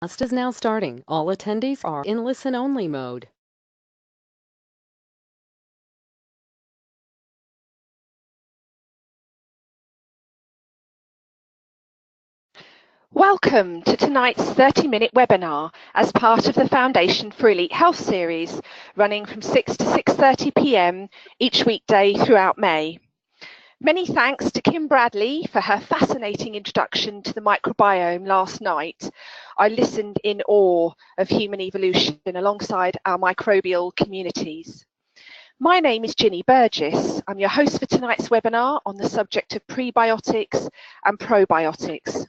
Class is now starting. All attendees are in listen-only mode. Welcome to tonight's 30-minute webinar as part of the Foundation for Elite Health series, running from 6 to 6:30 p.m. each weekday throughout May. Many thanks to Kim Bradley for her fascinating introduction to the microbiome last night. I listened in awe of human evolution alongside our microbial communities. My name is Ginny Burgess. I'm your host for tonight's webinar on the subject of prebiotics and probiotics.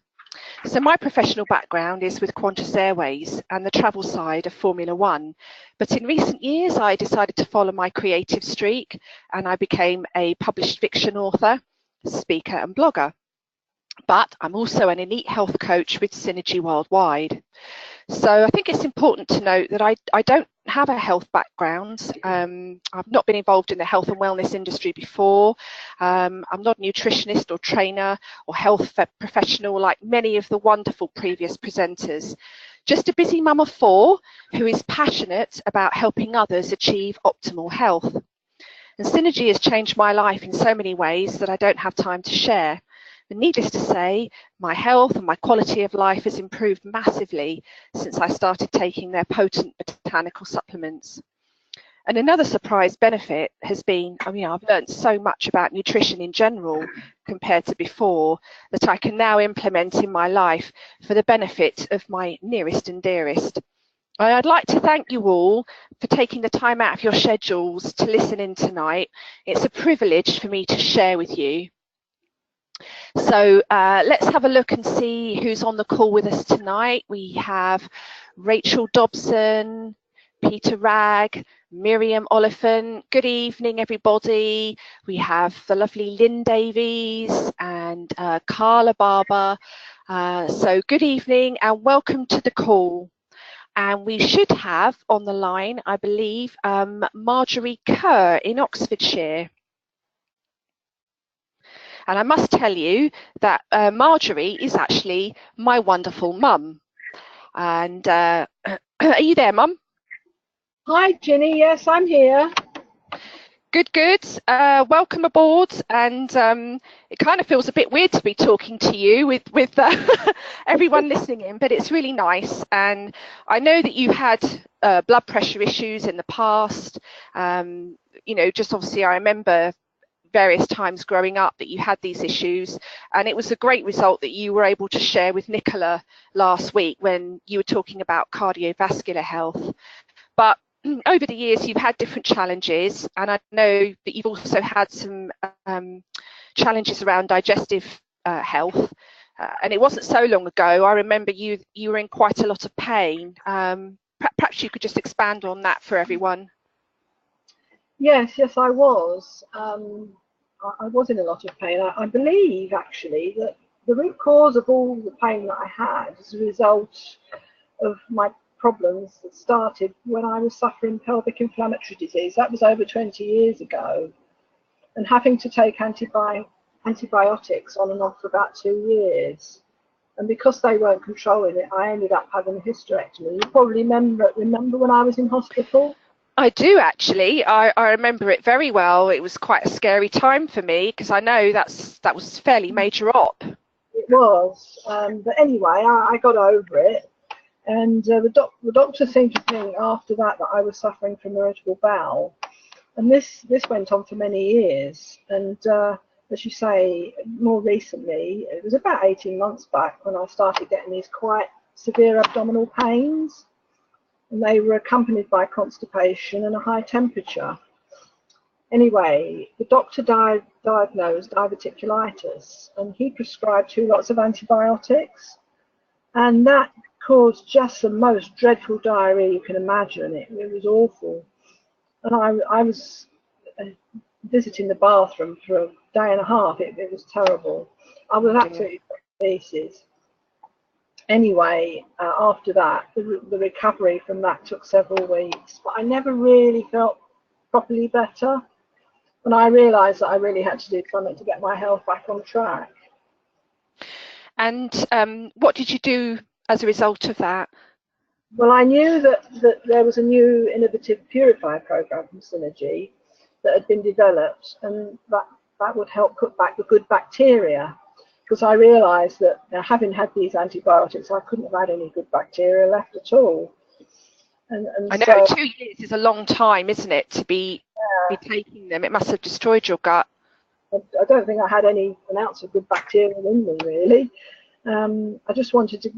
So my professional background is with Qantas Airways and the travel side of Formula One. But in recent years, I decided to follow my creative streak and I became a published fiction author, speaker and blogger. But I'm also an elite health coach with Synergy Worldwide. So I think it's important to note that I don't have a health background. I've not been involved in the health and wellness industry before. I'm not a nutritionist or trainer or health professional like many of the wonderful previous presenters. Just a busy mum of four who is passionate about helping others achieve optimal health. And Synergy has changed my life in so many ways that I don't have time to share. But needless to say, my health and my quality of life has improved massively since I started taking their potent botanical supplements. And another surprise benefit has been, I've learned so much about nutrition in general compared to before that I can now implement in my life for the benefit of my nearest and dearest. I'd like to thank you all for taking the time out of your schedules to listen in tonight. It's a privilege for me to share with you. So let's have a look and see who's on the call with us tonight. We have Rachel Dobson, Peter Ragg, Miriam Oliphant. Good evening, everybody. We have the lovely Lynn Davies and Carla Barber. So good evening and welcome to the call. And we should have on the line, I believe, Marjorie Kerr in Oxfordshire. And I must tell you that Marjorie is actually my wonderful mum. And are you there, Mum? Hi, Ginny. Yes, I'm here. Good, good. Welcome aboard. And it kind of feels a bit weird to be talking to you with everyone listening in, but it's really nice. And I know that you had blood pressure issues in the past. Just obviously I remember various times growing up that you had these issues, and it was a great result that you were able to share with Nicola last week when you were talking about cardiovascular health. But over the years you've had different challenges, and I know that you've also had some challenges around digestive health, and it wasn't so long ago. I remember you were in quite a lot of pain. Perhaps you could just expand on that for everyone. Yes, I was. I was in a lot of pain. I believe, actually, that the root cause of all the pain that I had is a result of my problems that started when I was suffering pelvic inflammatory disease. That was over 20 years ago. And having to take antibiotics on and off for about 2 years. And because they weren't controlling it, I ended up having a hysterectomy. You probably remember when I was in hospital? I do, actually. I remember it very well. It was quite a scary time for me because I know that was fairly major op. It was, but anyway, I got over it, and the doctor seemed to think after that I was suffering from irritable bowel, and this went on for many years. And as you say, more recently, it was about 18 months back when I started getting these quite severe abdominal pains. And they were accompanied by constipation and a high temperature. Anyway, the doctor diagnosed diverticulitis, and he prescribed 2 lots of antibiotics, and that caused just the most dreadful diarrhea you can imagine. It was awful. And I was visiting the bathroom for a day and a half. It was terrible. I was absolutely pieces. Anyway, after that, the recovery from that took several weeks, but I never really felt properly better. And I realised that I really had to do something to get my health back on track. And what did you do as a result of that? Well, I knew that there was a new innovative purifier program from Synergy that had been developed, and that would help put back the good bacteria. Because I realised that having had these antibiotics, I couldn't have had any good bacteria left at all. And I know so 2 years is a long time, isn't it, to be taking them? It must have destroyed your gut. I don't think I had an ounce of good bacteria in me, really. I just wanted to,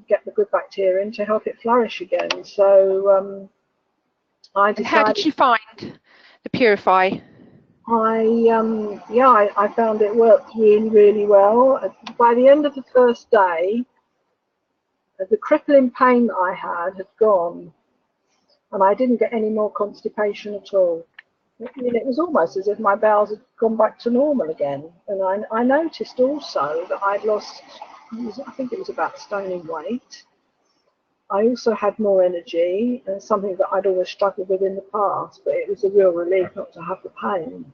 get the good bacteria in to help it flourish again. So I decided. And how did you find the Purify? I found it worked really, really well. By the end of the first day, the crippling pain that I had gone, and I didn't get any more constipation at all. It was almost as if my bowels had gone back to normal again. And I noticed also that I'd lost, I think it was about a stone in weight. I also had more energy, and something that I'd always struggled with in the past, but it was a real relief not to have the pain,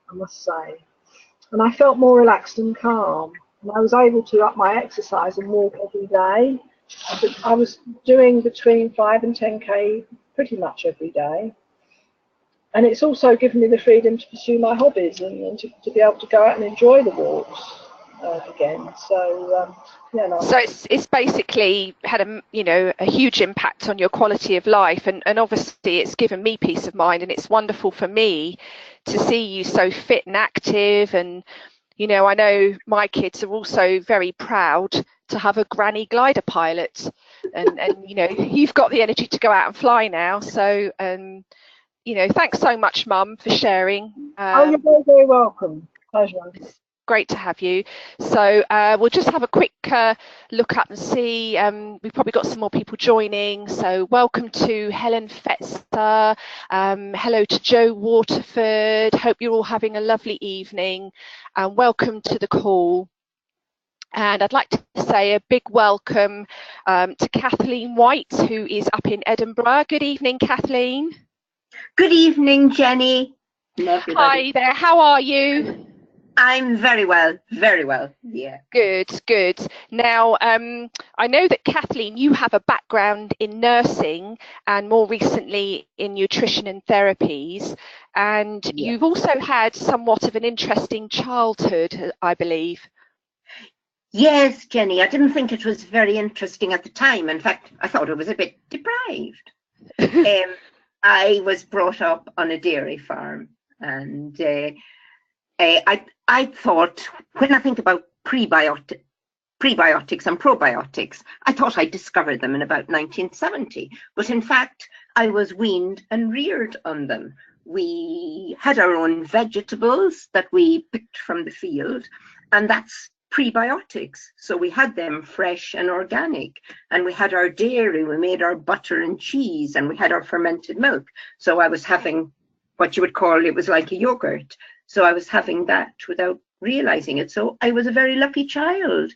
I must say. And I felt more relaxed and calm. And I was able to up my exercise and walk every day. I was doing between 5 and 10k pretty much every day. And it's also given me the freedom to pursue my hobbies and to be able to go out and enjoy the walks again. So So it's basically had a huge impact on your quality of life, and obviously it's given me peace of mind, and it's wonderful for me to see you so fit and active. And I know my kids are also very proud to have a granny glider pilot, and you've got the energy to go out and fly now. So thanks so much, Mum, for sharing. You're very, very welcome. Pleasure. It's great to have you. So we'll just have a quick look up and see. We've probably got some more people joining. So welcome to Helen Fetzer. Hello to Joe Waterford. Hope you're all having a lovely evening. And welcome to the call. And I'd like to say a big welcome to Kathleen White, who is up in Edinburgh. Good evening, Kathleen. Good evening, Jenny. Hi there, how are you? I'm very well, yeah. Good. Now, I know that Kathleen, you have a background in nursing and more recently in nutrition and therapies, and you've also had somewhat of an interesting childhood, I believe. Yes, Jenny, I didn't think it was very interesting at the time. In fact, I thought it was a bit deprived. I was brought up on a dairy farm, and I thought, when I think about prebiotics and probiotics, I thought I discovered them in about 1970. But in fact, I was weaned and reared on them. We had our own vegetables that we picked from the field, and that's prebiotics. So we had them fresh and organic, and we had our dairy, we made our butter and cheese, and we had our fermented milk. So I was having what you would call, it was like a yogurt. So I was having that without realizing it. So I was a very lucky child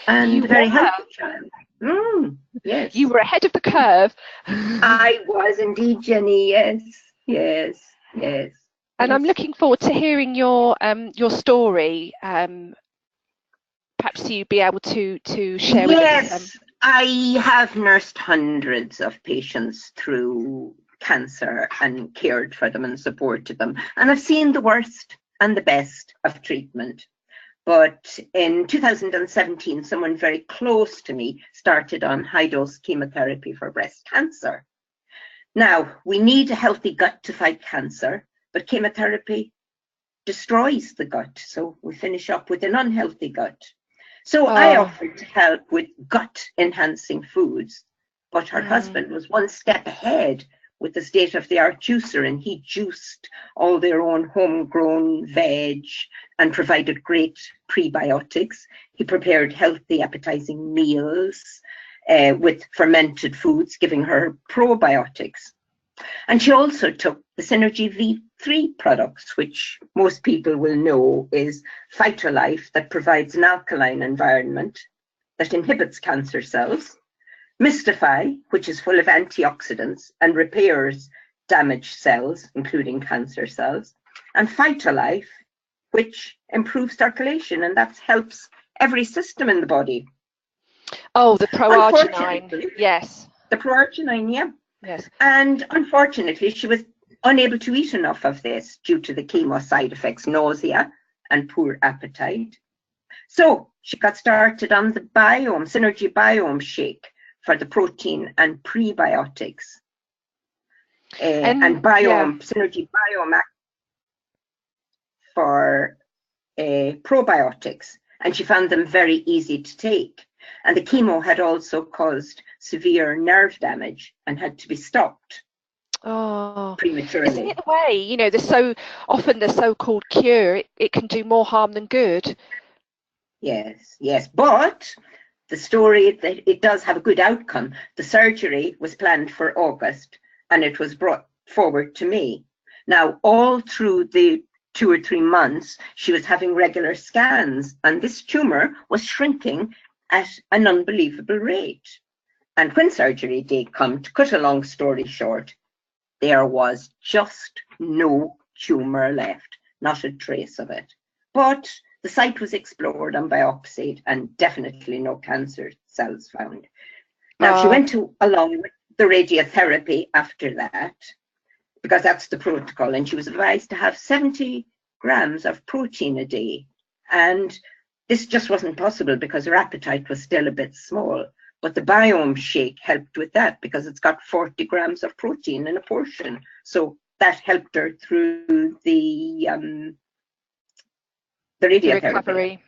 and a very healthy child. Yes. You were ahead of the curve. I was indeed, Jenny. Yes. And I'm looking forward to hearing your story. Perhaps you'd be able to share with us. Yes, I have nursed hundreds of patients through cancer and cared for them and supported them. And I've seen the worst and the best of treatment. But in 2017, someone very close to me started on high-dose chemotherapy for breast cancer. Now, we need a healthy gut to fight cancer, but chemotherapy destroys the gut. So we finish up with an unhealthy gut. So I offered to help with gut-enhancing foods, but her husband was one step ahead with the state-of-the-art juicer, and he juiced all their own homegrown veg and provided great prebiotics. He prepared healthy, appetizing meals with fermented foods, giving her probiotics. And she also took the Synergy V3 products, which most people will know is Phytolife, that provides an alkaline environment that inhibits cancer cells, Mystify, which is full of antioxidants and repairs damaged cells, including cancer cells, and Phytolife, which improves circulation, and that helps every system in the body. Oh, the proarginine. Unfortunately, Yes. the proarginine, yeah. Yes. And unfortunately, she was unable to eat enough of this due to the chemo side effects, nausea and poor appetite. So she got started on the Synergy Biome Shake for the protein and prebiotics. And Synergy Biome for probiotics. And she found them very easy to take. And the chemo had also caused severe nerve damage and had to be stopped prematurely. Isn't it the way, you know, there's so often the so-called cure, it can do more harm than good. Yes, yes. But the story that it does have a good outcome. The surgery was planned for August and it was brought forward to May. Now, all through the 2 or 3 months, she was having regular scans and this tumor was shrinking at an unbelievable rate. And when surgery did come, to cut a long story short, there was just no tumor left, not a trace of it. But the site was explored and biopsied and definitely no cancer cells found. Now, she went along with the radiotherapy after that, because that's the protocol, and she was advised to have 70 grams of protein a day. And this just wasn't possible because her appetite was still a bit small. But the Biome Shake helped with that because it's got 40 grams of protein in a portion. So that helped her through the radiotherapy.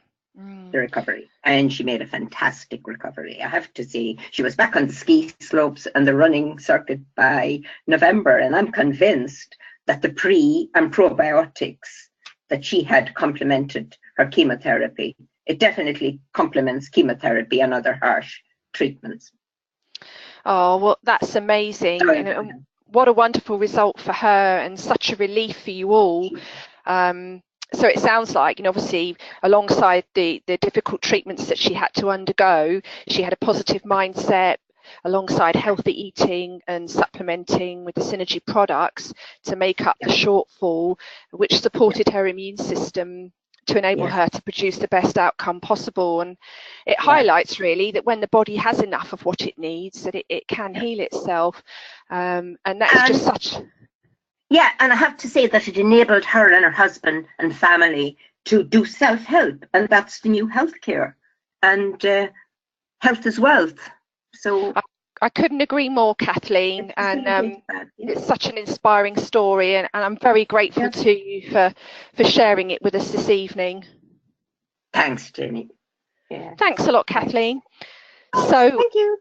The recovery. And she made a fantastic recovery. I have to say, she was back on the ski slopes and the running circuit by November. And I'm convinced that the pre and probiotics that she had complemented her chemotherapy. It definitely complements chemotherapy and other harsh treatments. Oh, well, that's amazing. And what a wonderful result for her and such a relief for you all. So it sounds like, you know, obviously alongside the difficult treatments that she had to undergo, she had a positive mindset alongside healthy eating and supplementing with the Synergy products to make up the shortfall, which supported her immune system to enable her to produce the best outcome possible. And it highlights really that when the body has enough of what it needs, that it can heal itself. And that is just such... Yeah, and I have to say that it enabled her and her husband and family to do self-help, and that's the new healthcare. And health is wealth. So I couldn't agree more, Kathleen. And it's such an inspiring story, and I'm very grateful to you for sharing it with us this evening. Thanks, Jenny. Yeah. Thanks a lot, Kathleen. So thank you.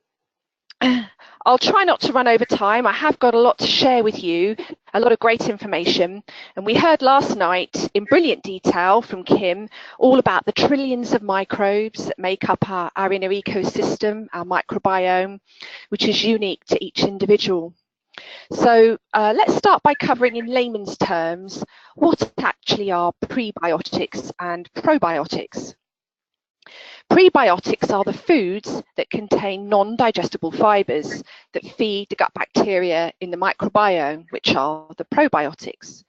I'll try not to run over time. I have got a lot to share with you, a lot of great information. And we heard last night in brilliant detail from Kim all about the trillions of microbes that make up our inner ecosystem, our microbiome, which is unique to each individual. So let's start by covering in layman's terms what actually are prebiotics and probiotics. Prebiotics are the foods that contain non-digestible fibers that feed the gut bacteria in the microbiome, which are the probiotics.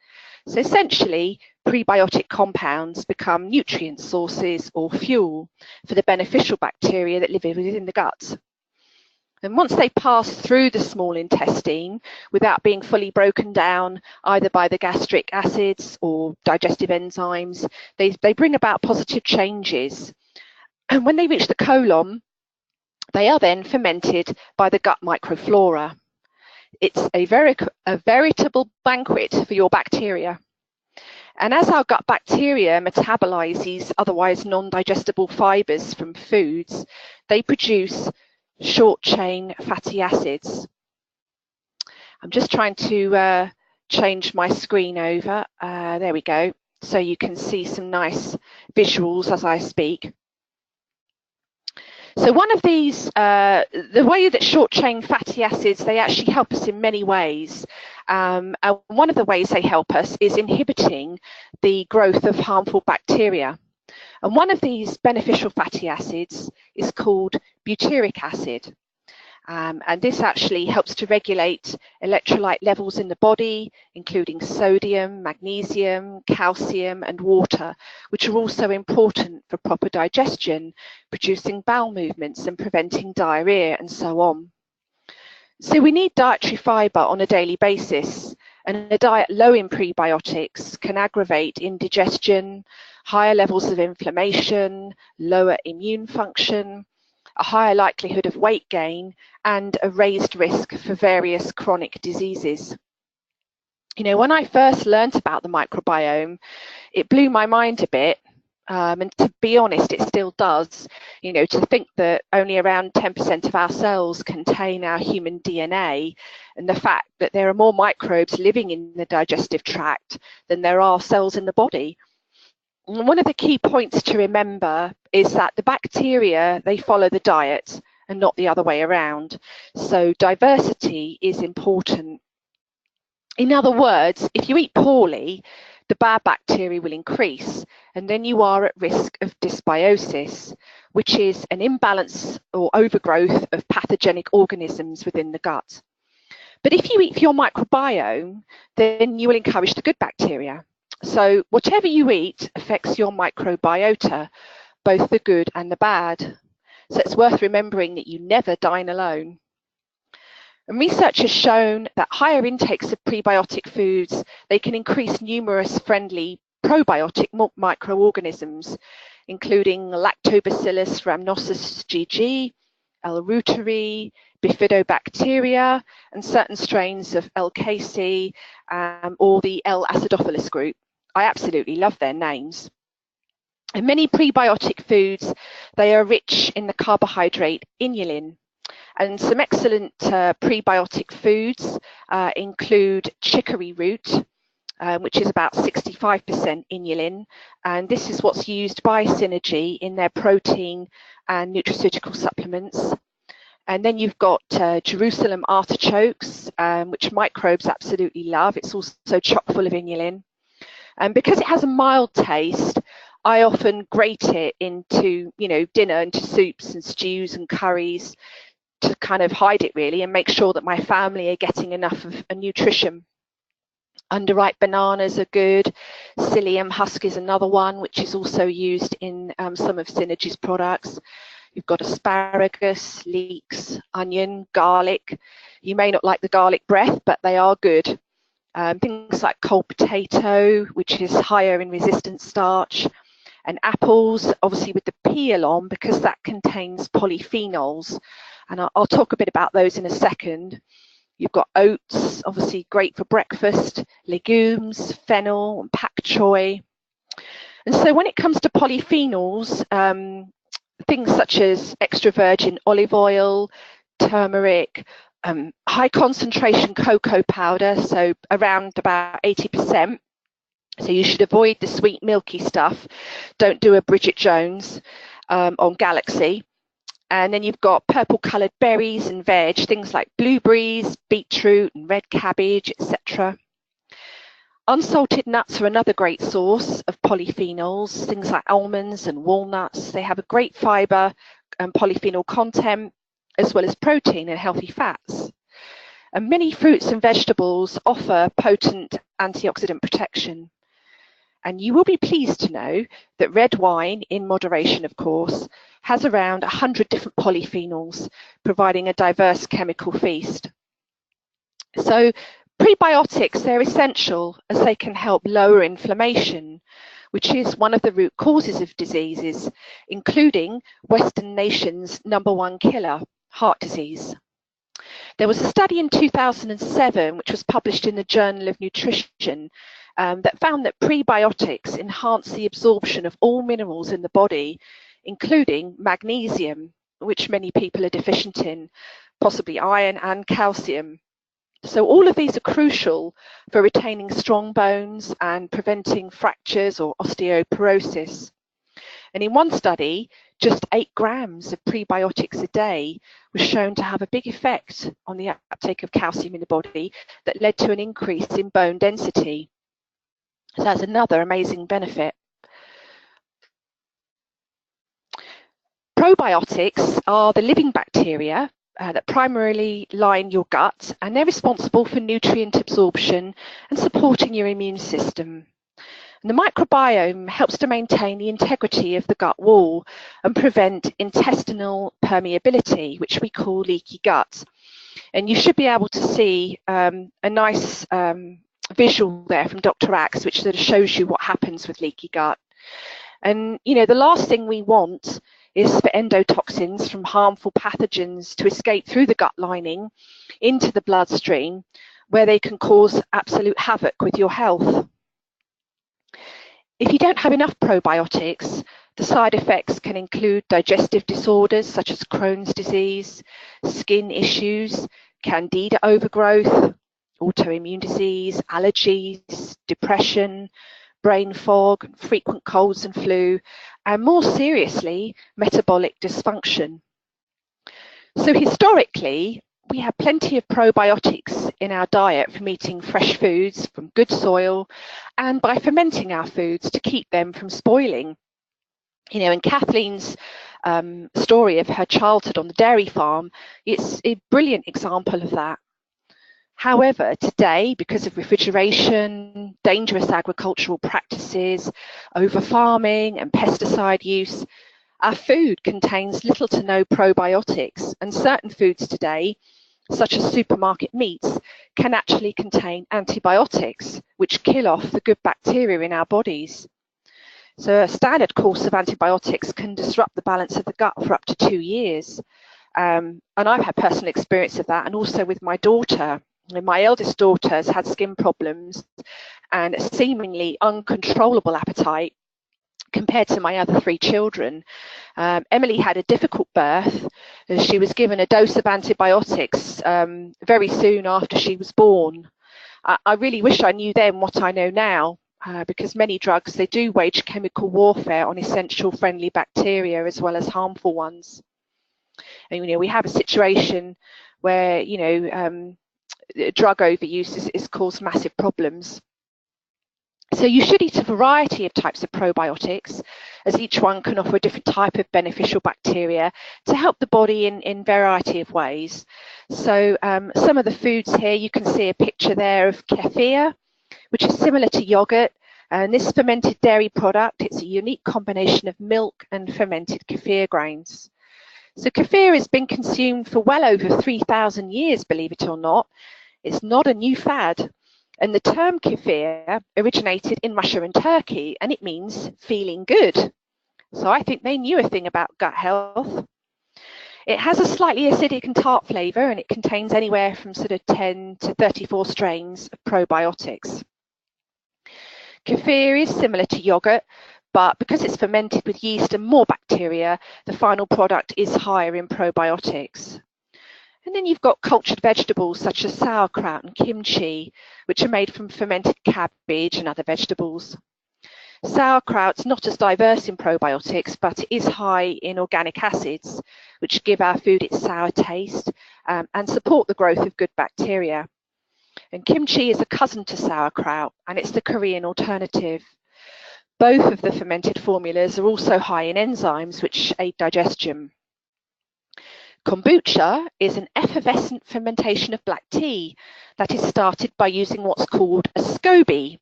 So essentially, prebiotic compounds become nutrient sources or fuel for the beneficial bacteria that live within the gut. And once they pass through the small intestine without being fully broken down either by the gastric acids or digestive enzymes, they bring about positive changes. And when they reach the colon, they are then fermented by the gut microflora. It's a veritable banquet for your bacteria. And as our gut bacteria metabolize these otherwise non-digestible fibers from foods, they produce short-chain fatty acids. I'm just trying to change my screen over. There we go. So you can see some nice visuals as I speak. So one of these, the way that short-chain fatty acids, they actually help us in many ways. And one of the ways they help us is inhibiting the growth of harmful bacteria. And one of these beneficial fatty acids is called butyric acid. And this actually helps to regulate electrolyte levels in the body, including sodium, magnesium, calcium, and water, which are also important for proper digestion, producing bowel movements and preventing diarrhea and so on. So we need dietary fibre on a daily basis, and a diet low in prebiotics can aggravate indigestion, higher levels of inflammation, lower immune function, a higher likelihood of weight gain, and a raised risk for various chronic diseases. You know, when I first learned about the microbiome, it blew my mind a bit. And to be honest, it still does. You know, to think that only around 10% of our cells contain our human DNA, and the fact that there are more microbes living in the digestive tract than there are cells in the body. And one of the key points to remember is that the bacteria, they follow the diet and not the other way around. So diversity is important. In other words, if you eat poorly, the bad bacteria will increase, and then you are at risk of dysbiosis, which is an imbalance or overgrowth of pathogenic organisms within the gut. But if you eat for your microbiome, then you will encourage the good bacteria. So whatever you eat affects your microbiota, both the good and the bad. So it's worth remembering that you never dine alone. And research has shown that higher intakes of prebiotic foods, they can increase numerous friendly probiotic microorganisms, including Lactobacillus rhamnosus GG, L. reuteri, bifidobacteria, and certain strains of L. casei or the L. acidophilus group. I absolutely love their names. And many prebiotic foods, they are rich in the carbohydrate inulin. And some excellent prebiotic foods include chicory root, which is about 65% inulin. And this is what's used by Synergy in their protein and nutraceutical supplements. And then you've got Jerusalem artichokes, which microbes absolutely love. It's also chock full of inulin. And because it has a mild taste, I often grate it into, you know, dinner, into soups and stews and curries, to kind of hide it really and make sure that my family are getting enough of a nutrition. Underripe bananas are good. Psyllium husk is another one, which is also used in some of Synergy's products. You've got asparagus, leeks, onion, garlic. You may not like the garlic breath, but they are good. Things like cold potato, which is higher in resistant starch, and apples, obviously with the peel on, because that contains polyphenols. And I'll talk a bit about those in a second. You've got oats, obviously great for breakfast, legumes, fennel, and pak choi. And so when it comes to polyphenols, things such as extra virgin olive oil, turmeric, high concentration cocoa powder, so around about 80%. So you should avoid the sweet milky stuff. Don't do a Bridget Jones on Galaxy. And then you've got purple coloured berries and veg, things like blueberries, beetroot and red cabbage, etc. Unsalted nuts are another great source of polyphenols, things like almonds and walnuts. They have a great fibre and polyphenol content, as well as protein and healthy fats. And many fruits and vegetables offer potent antioxidant protection. And you will be pleased to know that red wine, in moderation of course, has around 100 different polyphenols, providing a diverse chemical feast. So prebiotics, they're essential as they can help lower inflammation, which is one of the root causes of diseases, including Western nations' #1 killer, heart disease. There was a study in 2007, which was published in the Journal of Nutrition, that found that prebiotics enhance the absorption of all minerals in the body, including magnesium, which many people are deficient in, possibly iron and calcium. So all of these are crucial for retaining strong bones and preventing fractures or osteoporosis. And in one study, just 8 grams of prebiotics a day was shown to have a big effect on the uptake of calcium in the body that led to an increase in bone density. So that's another amazing benefit. Probiotics are the living bacteria that primarily line your gut, and they're responsible for nutrient absorption and supporting your immune system. And the microbiome helps to maintain the integrity of the gut wall and prevent intestinal permeability, which we call leaky gut. And you should be able to see a nice visual there from Dr. Axe, which sort of shows you what happens with leaky gut. And, you know, the last thing we want is for endotoxins from harmful pathogens to escape through the gut lining into the bloodstream, where they can cause absolute havoc with your health. If you don't have enough probiotics, the side effects can include digestive disorders such as Crohn's disease, skin issues, candida overgrowth, autoimmune disease, allergies, depression, brain fog, frequent colds and flu, and more seriously, metabolic dysfunction. So historically, we have plenty of probiotics in our diet from eating fresh foods from good soil and by fermenting our foods to keep them from spoiling. You know, in Kathleen's story of her childhood on the dairy farm, it's a brilliant example of that. However, today, because of refrigeration, dangerous agricultural practices, over-farming and pesticide use, our food contains little to no probiotics, and certain foods today, such as supermarket meats, can actually contain antibiotics, which kill off the good bacteria in our bodies. So a standard course of antibiotics can disrupt the balance of the gut for up to 2 years. And I've had personal experience of that, and also with my daughter. My eldest daughter has had skin problems and a seemingly uncontrollable appetite compared to my other 3 children. Emily had a difficult birth. She was given a dose of antibiotics very soon after she was born. I really wish I knew then what I know now, because many drugs, they do wage chemical warfare on essential friendly bacteria as well as harmful ones. And, you know, we have a situation where, you know, drug overuse is caused massive problems. So you should eat a variety of types of probiotics, as each one can offer a different type of beneficial bacteria to help the body in a variety of ways. So some of the foods here, you can see a picture there of kefir, which is similar to yogurt. And this fermented dairy product, it's a unique combination of milk and fermented kefir grains. So kefir has been consumed for well over 3,000 years, believe it or not. It's not a new fad. And the term kefir originated in Russia and Turkey, and it means feeling good. So I think they knew a thing about gut health. It has a slightly acidic and tart flavour, and it contains anywhere from sort of 10 to 34 strains of probiotics. Kefir is similar to yogurt, but because it's fermented with yeast and more bacteria, the final product is higher in probiotics. And then you've got cultured vegetables such as sauerkraut and kimchi, which are made from fermented cabbage and other vegetables. Sauerkraut's not as diverse in probiotics, but it is high in organic acids, which give our food its sour taste and support the growth of good bacteria. And kimchi is a cousin to sauerkraut, and it's the Korean alternative. Both of the fermented formulas are also high in enzymes, which aid digestion. Kombucha is an effervescent fermentation of black tea that is started by using what's called a SCOBY,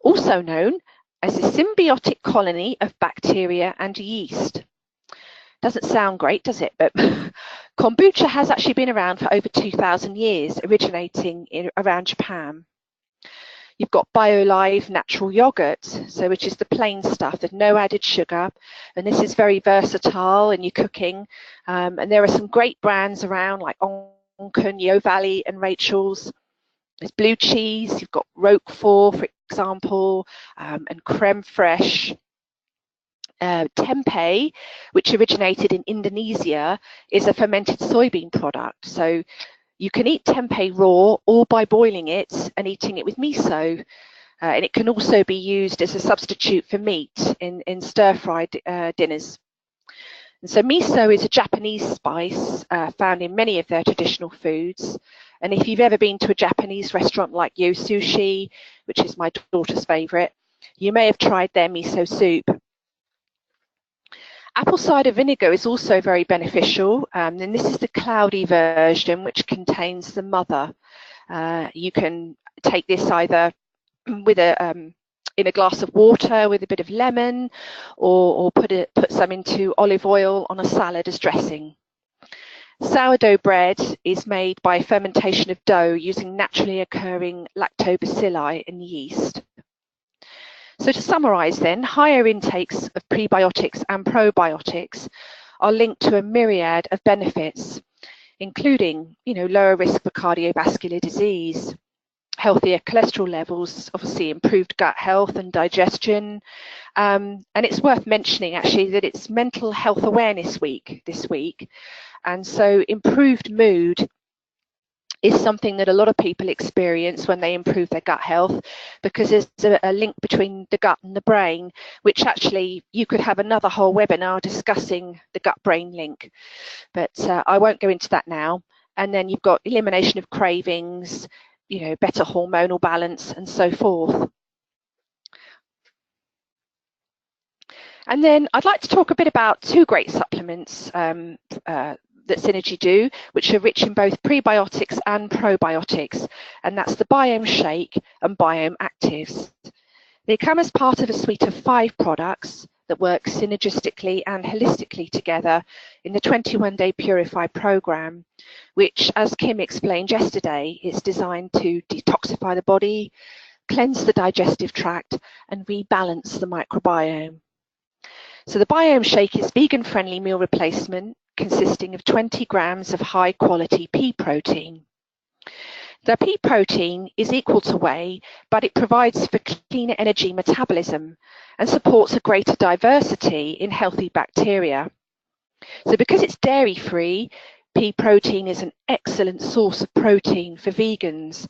also known as a symbiotic colony of bacteria and yeast. Doesn't sound great, does it? But kombucha has actually been around for over 2,000 years, originating around Japan. You've got BioLive natural yogurt, so which is the plain stuff. There's no added sugar, and this is very versatile in your cooking. And there are some great brands around like Onken, Yo Valley, and Rachel's. There's blue cheese. You've got Roquefort, for example, and creme fraiche. Tempeh, which originated in Indonesia, is a fermented soybean product. So you can eat tempeh raw or by boiling it and eating it with miso. And it can also be used as a substitute for meat in stir-fried dinners. And so miso is a Japanese spice found in many of their traditional foods. And if you've ever been to a Japanese restaurant like Yo Sushi, which is my daughter's favorite, you may have tried their miso soup. Apple cider vinegar is also very beneficial, and this is the cloudy version, which contains the mother. You can take this either with in a glass of water with a bit of lemon, or put some into olive oil on a salad as dressing. Sourdough bread is made by fermentation of dough using naturally occurring lactobacilli and yeast. So to summarise then, higher intakes of prebiotics and probiotics are linked to a myriad of benefits, including, lower risk for cardiovascular disease, healthier cholesterol levels, obviously improved gut health and digestion. And it's worth mentioning actually that it's Mental Health Awareness Week this week. And so improved mood is something that a lot of people experience when they improve their gut health, because there's a link between the gut and the brain, which actually you could have another whole webinar discussing the gut-brain link. But I won't go into that now. And then you've got elimination of cravings, better hormonal balance and so forth. And then I'd like to talk a bit about two great supplements that Synergy do, which are rich in both prebiotics and probiotics, and that's the Biome Shake and Biome Actives. They come as part of a suite of 5 products that work synergistically and holistically together in the 21-day Purify program, which, as Kim explained yesterday, is designed to detoxify the body, cleanse the digestive tract, and rebalance the microbiome. So the Biome Shake is vegan-friendly meal replacement consisting of 20 grams of high-quality pea protein. The pea protein is equal to whey, but it provides for cleaner energy metabolism and supports a greater diversity in healthy bacteria. So because it's dairy-free, pea protein is an excellent source of protein for vegans,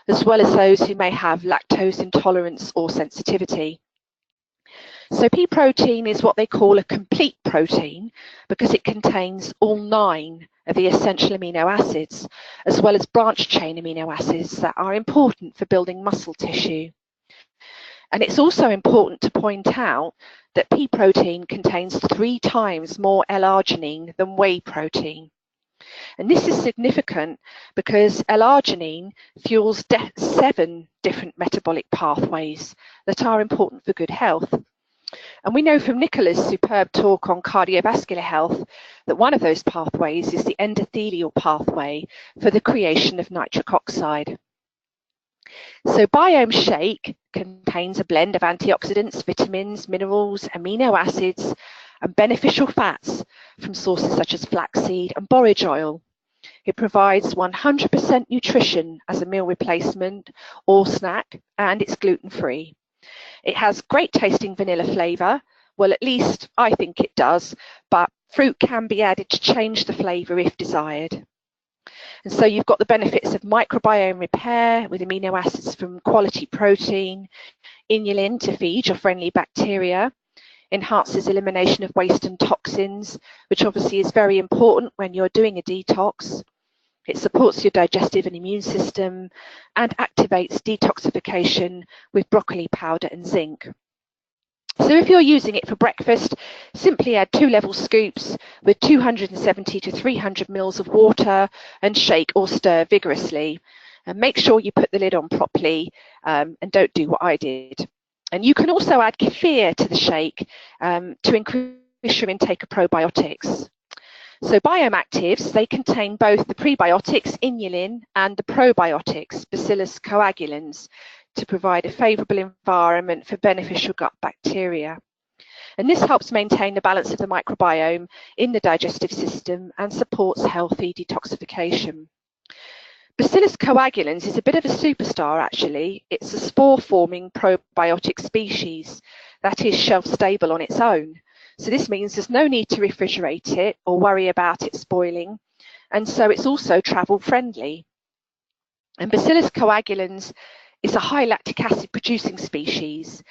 as well as those who may have lactose intolerance or sensitivity. So pea protein is what they call a complete protein because it contains all 9 of the essential amino acids, as well as branched chain amino acids that are important for building muscle tissue. And it's also important to point out that pea protein contains 3 times more L-arginine than whey protein. And this is significant because L-arginine fuels 7 different metabolic pathways that are important for good health. And we know from Nicola's superb talk on cardiovascular health that one of those pathways is the endothelial pathway for the creation of nitric oxide. So Biome Shake contains a blend of antioxidants, vitamins, minerals, amino acids, and beneficial fats from sources such as flaxseed and borage oil. It provides 100% nutrition as a meal replacement or snack, and it's gluten-free. It has great tasting vanilla flavour. Well, at least I think it does, but fruit can be added to change the flavour if desired. And so you've got the benefits of microbiome repair with amino acids from quality protein, inulin to feed your friendly bacteria, enhances elimination of waste and toxins, which obviously is very important when you're doing a detox. It supports your digestive and immune system and activates detoxification with broccoli powder and zinc. So if you're using it for breakfast, simply add 2 level scoops with 270 to 300 mils of water and shake or stir vigorously. And make sure you put the lid on properly and don't do what I did. And you can also add kefir to the shake to increase your intake of probiotics. So Biome Actives, they contain both the prebiotics, inulin, and the probiotics, Bacillus coagulans, to provide a favourable environment for beneficial gut bacteria. And this helps maintain the balance of the microbiome in the digestive system and supports healthy detoxification. Bacillus coagulans is a bit of a superstar, actually. It's a spore-forming probiotic species that is shelf-stable on its own. So this means there's no need to refrigerate it or worry about it spoiling. And so it's also travel friendly. And Bacillus coagulans is a high lactic acid producing species.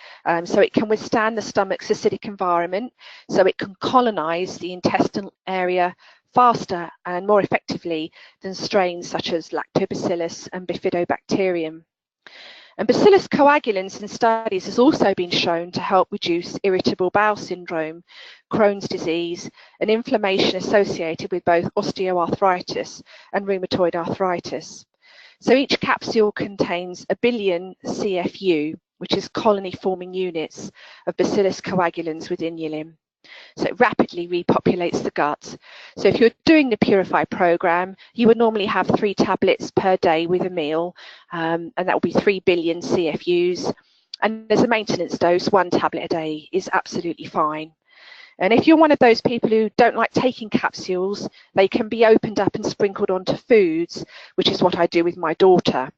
So it can withstand the stomach's acidic environment. So it can colonize the intestinal area faster and more effectively than strains such as Lactobacillus and Bifidobacterium. And Bacillus coagulans in studies has also been shown to help reduce irritable bowel syndrome, Crohn's disease, and inflammation associated with both osteoarthritis and rheumatoid arthritis. So each capsule contains 1 billion CFU, which is colony-forming units of Bacillus coagulans within your limb. So it rapidly repopulates the gut. So if you're doing the Purify program, you would normally have 3 tablets per day with a meal, and that will be 3 billion CFUs. And as a maintenance dose, 1 tablet a day is absolutely fine. And if you're one of those people who don't like taking capsules, they can be opened up and sprinkled onto foods, which is what I do with my daughter.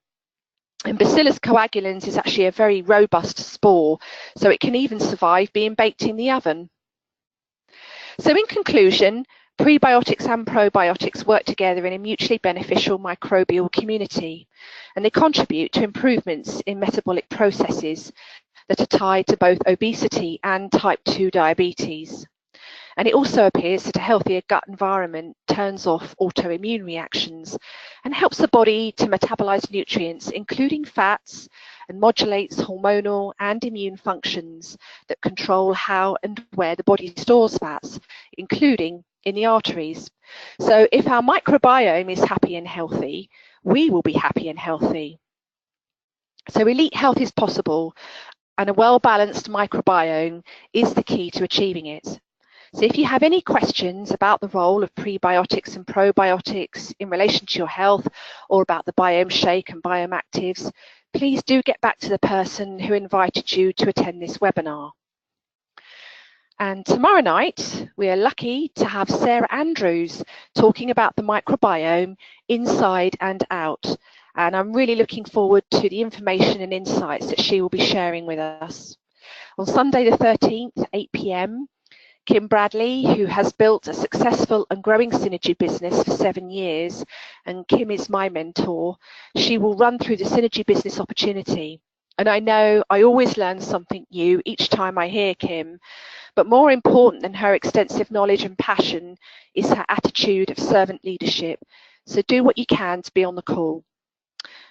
And Bacillus coagulans is actually a very robust spore, so it can even survive being baked in the oven. So in conclusion, prebiotics and probiotics work together in a mutually beneficial microbial community, and they contribute to improvements in metabolic processes that are tied to both obesity and type 2 diabetes. And it also appears that a healthier gut environment turns off autoimmune reactions and helps the body to metabolize nutrients, including fats, and modulates hormonal and immune functions that control how and where the body stores fats, including in the arteries. So if our microbiome is happy and healthy, we will be happy and healthy. So elite health is possible, and a well-balanced microbiome is the key to achieving it. So if you have any questions about the role of prebiotics and probiotics in relation to your health, or about the Biome Shake and Biome Actives, please do get back to the person who invited you to attend this webinar. And tomorrow night, we are lucky to have Sarah Andrews talking about the microbiome inside and out. And I'm really looking forward to the information and insights that she will be sharing with us. On Sunday the 13th at 8 p.m, Kim Bradley, who has built a successful and growing Synergy business for 7 years, and Kim is my mentor, she will run through the Synergy business opportunity. And I know I always learn something new each time I hear Kim, but more important than her extensive knowledge and passion is her attitude of servant leadership. So do what you can to be on the call.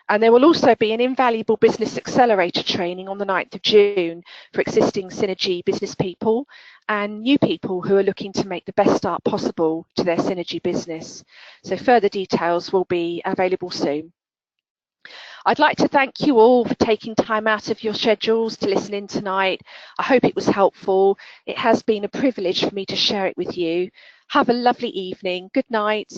And there will also be an invaluable business accelerator training on the 9th of June for existing Synergy business people and new people who are looking to make the best start possible to their Synergy business. So further details will be available soon. I'd like to thank you all for taking time out of your schedules to listen in tonight. I hope it was helpful. It has been a privilege for me to share it with you. Have a lovely evening. Good night.